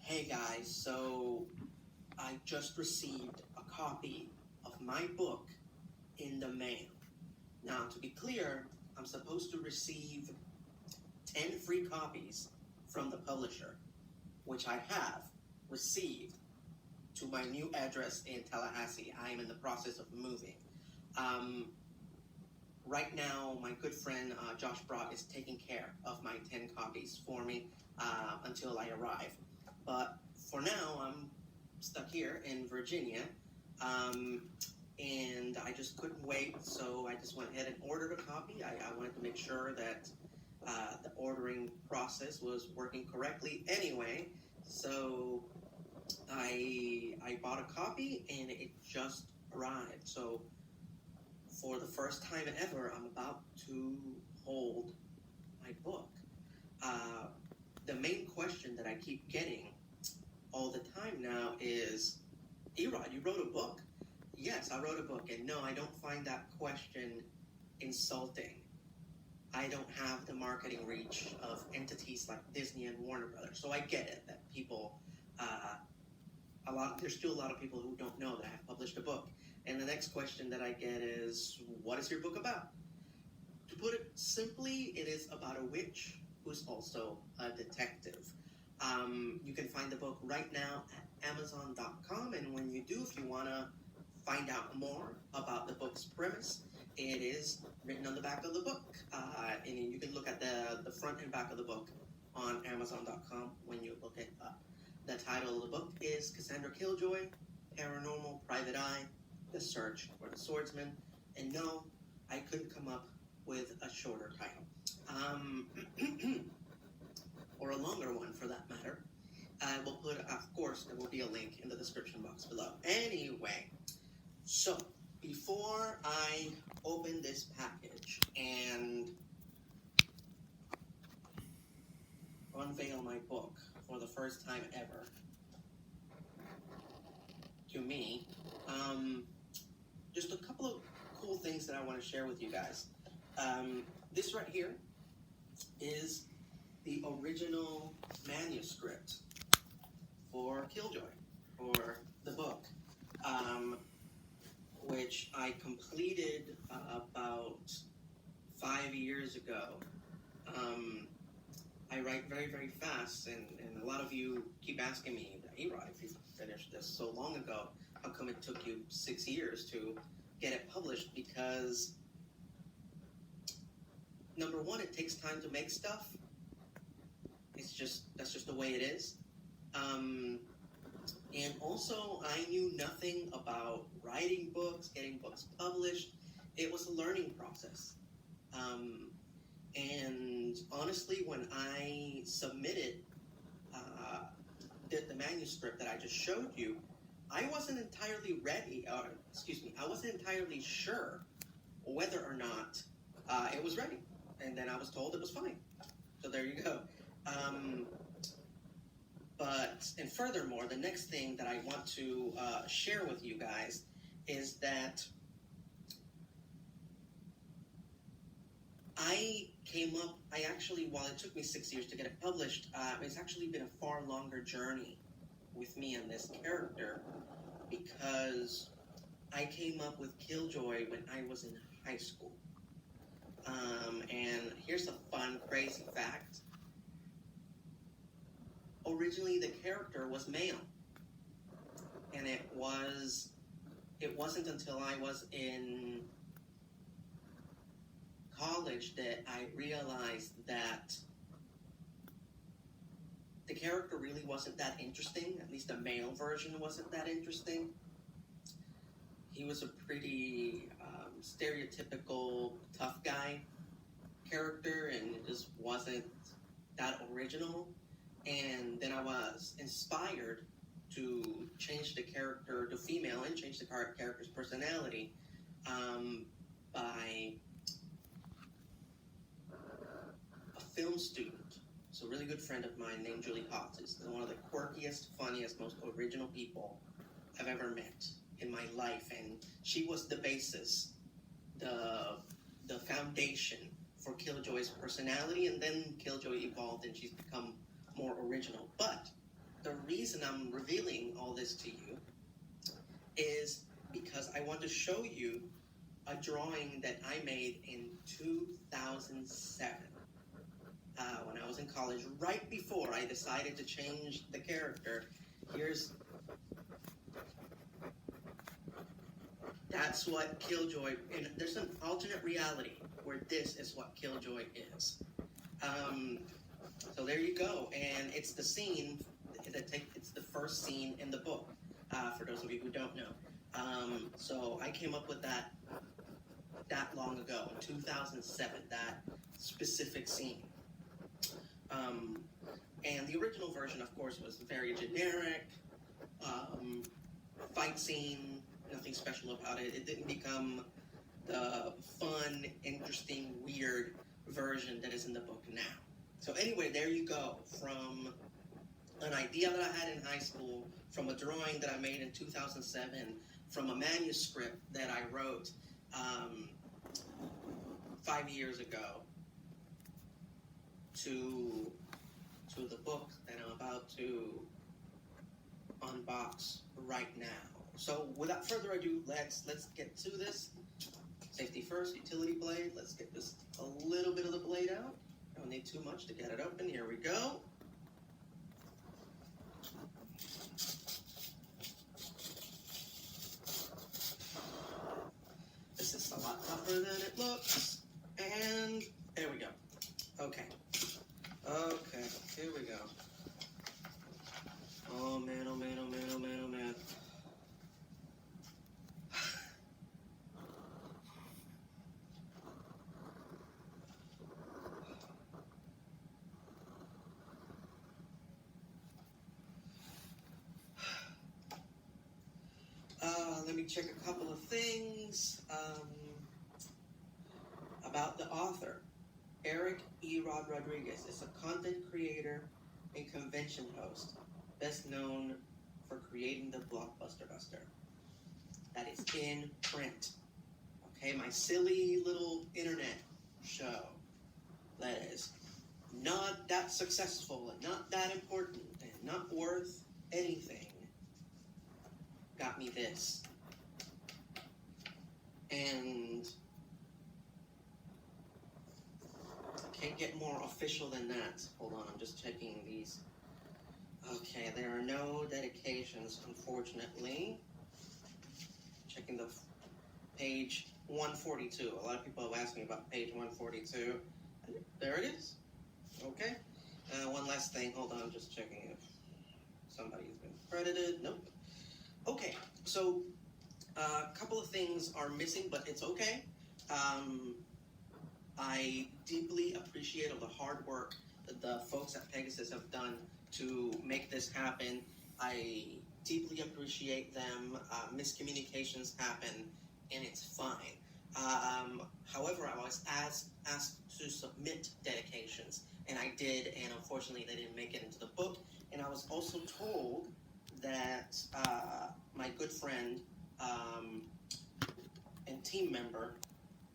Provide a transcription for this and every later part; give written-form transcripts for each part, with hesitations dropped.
Hey guys, so I just received a copy of my book in the mail. Now, to be clear, I'm supposed to receive 10 free copies from the publisher, which I have received to my new address in Tallahassee. I am in the process of moving. Right now, my good friend Josh Brock is taking care of my 10 copies for me until I arrive. But for now, I'm stuck here in Virginia, and I just couldn't wait, so I just went ahead and ordered a copy. I wanted to make sure that the ordering process was working correctly anyway, so I bought a copy, and it just arrived. So for the first time ever, I'm about to hold my book. The main question that I keep getting all the time now is, Erod, you wrote a book? Yes, I wrote a book, and no, I don't find that question insulting. I don't have the marketing reach of entities like Disney and Warner Brothers, so I get it that people, there's still a lot of people who don't know that I have published a book. And the next question that I get is, what is your book about? To put it simply, it is about a witch who's also a detective. You can find the book right now at Amazon.com, and when you do, if you want to find out more about the book's premise, it is written on the back of the book, and you can look at the front and back of the book on Amazon.com when you look it up. The title of the book is Cassandra Killjoy, Paranormal Private Eye, The Search for the Swordsman, and no, I couldn't come up with a shorter title. Or a longer one for that matter. I will put, of course, there will be a link in the description box below. Anyway, so before I open this package and unveil my book for the first time ever to me, just a couple of cool things that I want to share with you guys. This right here is the original manuscript for Killjoy, for the book, which I completed about 5 years ago. I write very, very fast, and a lot of you keep asking me, Erod, if you finished this so long ago, how come it took you 6 years to get it published? Because, number one, it takes time to make stuff. That's just the way it is. And also, I knew nothing about writing books, getting books published. It was a learning process. And honestly, when I submitted the manuscript that I just showed you, I wasn't entirely I wasn't entirely sure whether or not it was ready. And then I was told it was fine. So there you go. And furthermore, the next thing that I want to share with you guys is that while it took me 6 years to get it published, it's actually been a far longer journey with me and this character, because I came up with Killjoy when I was in high school. And here's a fun, crazy fact. Originally, the character was male, and it wasn't until I was in college that I realized that the character really wasn't that interesting. At least the male version wasn't that interesting. He was a pretty stereotypical tough guy character, and it just wasn't that original. And then I was inspired to change the character to female and change the character's personality by a film student. It's a really good friend of mine named Julie Potts. Is one of the quirkiest, funniest, most original people I've ever met in my life. And she was the basis, the foundation for Killjoy's personality. And then Killjoy evolved and she's become more original. But the reason I'm revealing all this to you is because I want to show you a drawing that I made in 2007 when I was in college, right before I decided to change the character. That's what Killjoy, and there's an alternate reality where this is what Killjoy is. So there you go, and it's the scene, it's the first scene in the book, for those of you who don't know. So I came up with that long ago, in 2007, that specific scene. And the original version, of course, was very generic, fight scene, nothing special about it. It didn't become the fun, interesting, weird version that is in the book now. So anyway, there you go, from an idea that I had in high school, from a drawing that I made in 2007, from a manuscript that I wrote 5 years ago, to the book that I'm about to unbox right now. So without further ado, let's get to this. Safety first, utility blade. Let's get just a little bit of the blade out. Don't need too much to get it open. Here we go. This is a lot tougher than it looks. And there we go. Okay. Okay, here we go. Oh man, oh man, oh man, oh man, oh man. Let me check a couple of things about the author. Eric E. Rodriguez is a content creator and convention host, best known for creating the Blockbuster Buster. That is in print. Okay, my silly little internet show that is not that successful and not that important and not worth anything got me this. And can't get more official than that. Hold on, I'm just checking these. Okay, there are no dedications, unfortunately. Checking the page 142. A lot of people have asked me about page 142. There it is. Okay. One last thing. Hold on, I'm just checking if somebody's been credited. Nope. Okay, so a couple of things are missing, but it's okay. I deeply appreciate all the hard work that the folks at Pegasus have done to make this happen. I deeply appreciate them. Miscommunications happen, and it's fine. However, I was asked to submit dedications, and I did, and unfortunately they didn't make it into the book. And I was also told that my good friend and team member,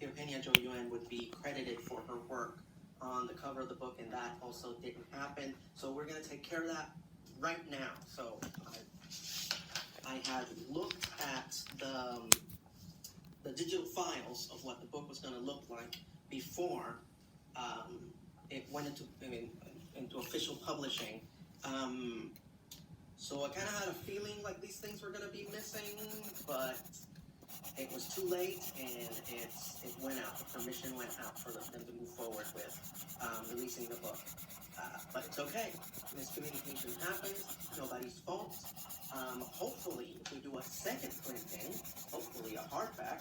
Eugenia Joyuen, would be credited for her work on the cover of the book, and that also didn't happen. So we're going to take care of that right now. So I had looked at the digital files of what the book was going to look like before it went into official publishing. So I kind of had a feeling like these things were going to be missing, but it was too late, and it went out. The permission went out for them to move forward with releasing the book. But it's okay. Miscommunication happens. Nobody's fault. Hopefully, if we do a second printing, hopefully a hardback,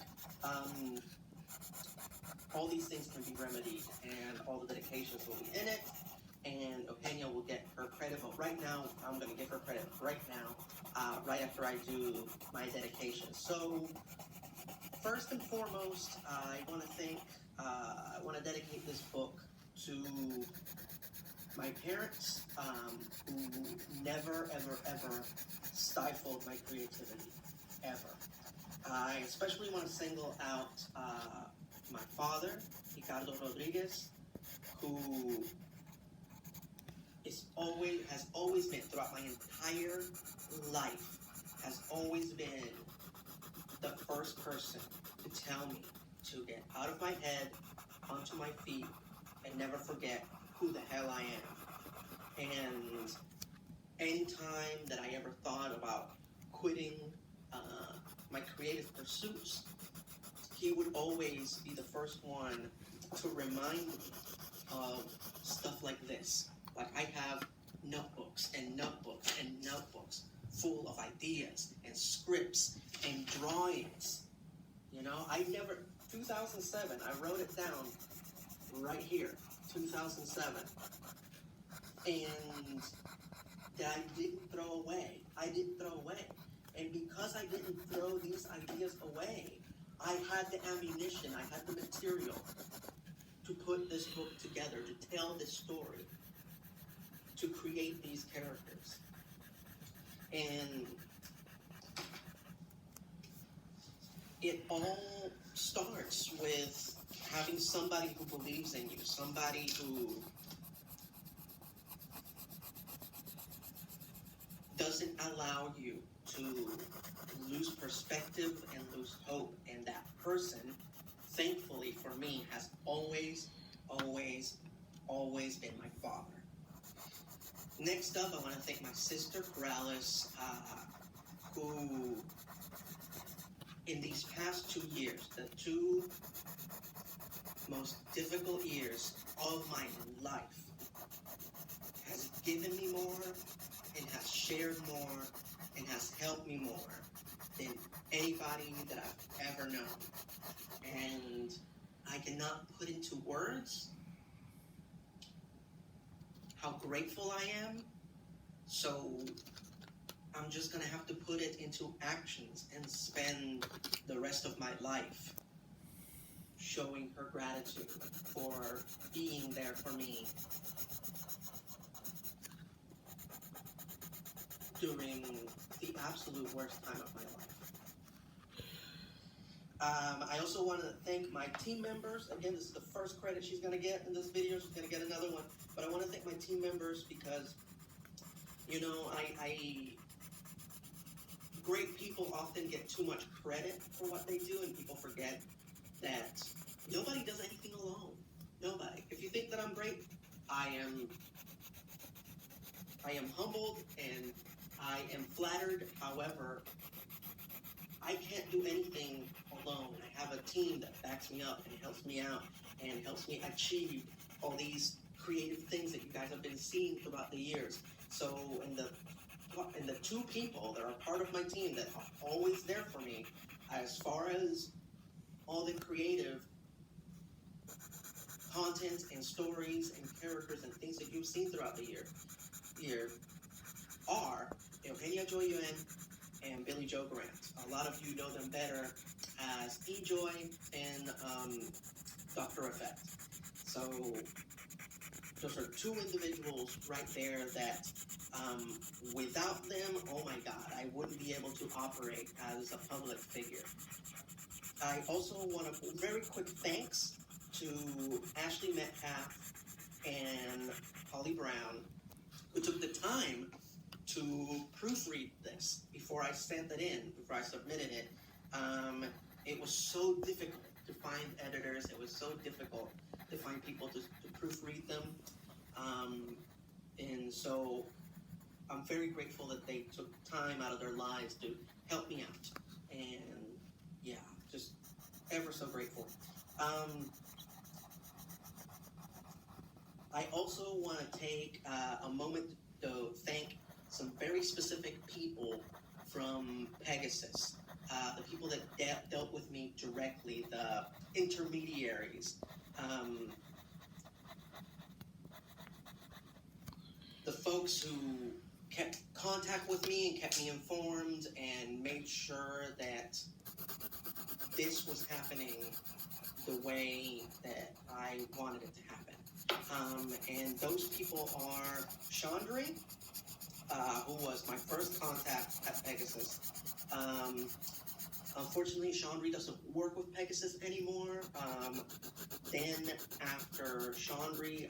all these things can be remedied, and all the dedications will be in it, and Eugenia will get her credit. But right now, I'm going to give her credit right now, right after I do my dedication. So, first and foremost, I want to dedicate this book to my parents, who never, ever, ever stifled my creativity, ever. I especially want to single out my father, Ricardo Rodriguez, who has always been, throughout my entire life, has always been the first person to tell me to get out of my head, onto my feet, and never forget who the hell I am. And anytime that I ever thought about quitting my creative pursuits, he would always be the first one to remind me of stuff like this. Like, I have notebooks and notebooks and notebooks full of ideas and scripts and drawings. 2007, I wrote it down right here, 2007. And that I didn't throw away. And because I didn't throw these ideas away, I had the ammunition, I had the material to put this book together, to tell this story, to create these characters. And it all starts with having somebody who believes in you, somebody who doesn't allow you to lose perspective and lose hope. And that person, thankfully for me, has always been my father. Next up, I want to thank my sister, Corrales, who in these past 2 years, the 2 most difficult years of my life, has given me more and has shared more and has helped me more than anybody that I've ever known. And I cannot put into words how grateful I am, so I'm just going to have to put it into actions and spend the rest of my life showing her gratitude for being there for me during the absolute worst time of my life. I also want to thank my team members. Again, this is the first credit she's going to get in this video. She's going to get another one. But I want to thank my team members because, great people often get too much credit for what they do, and people forget that nobody does anything alone. Nobody. If you think that I'm great, I am humbled and I am flattered. However, I can't do anything alone. I have a team that backs me up and helps me out and helps me achieve all these creative things that you guys have been seeing throughout the years. So, in the 2 people that are part of my team that are always there for me, as far as all the creative content and stories and characters and things that you've seen throughout the year are Eugenia Joy Yuen and Billy Joe Grant. A lot of you know them better as E-Joy and Dr. Effect. So those are 2 individuals right there that without them, oh my God, I wouldn't be able to operate as a public figure. I also want a very quick thanks to Ashley Metcalf and Holly Brown, who took the time to proofread this before I sent it in, before I submitted it. It was so difficult to find editors. It was so difficult to find people to proofread them. And so I'm very grateful that they took time out of their lives to help me out. And yeah, just ever so grateful. I also want to take a moment to thank some very specific people from Pegasus, the people that dealt with me directly, the intermediaries, the folks who kept contact with me and kept me informed and made sure that this was happening the way that I wanted it to happen. And those people are Chandri, who was my first contact at Pegasus. Unfortunately, Chandri doesn't work with Pegasus anymore. Then after Chandri,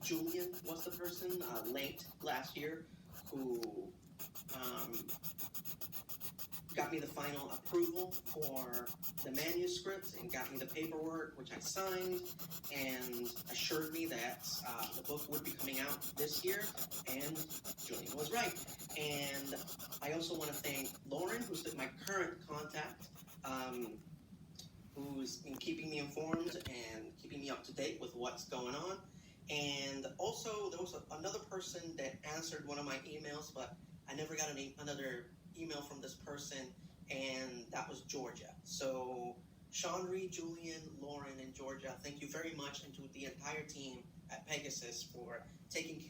Julian was the person late last year who um, got me the final approval for the manuscript and got me the paperwork, which I signed, and assured me that the book would be coming out this year, and Julian was right. And I also want to thank Lauren, who's my current contact, who's been keeping me informed and keeping me up to date with what's going on. And also, there was another person that answered one of my emails, but I never got another email from this person, and that was Georgia. So, Chandri, Julian, Lauren, and Georgia, thank you very much, and to the entire team at Pegasus for taking care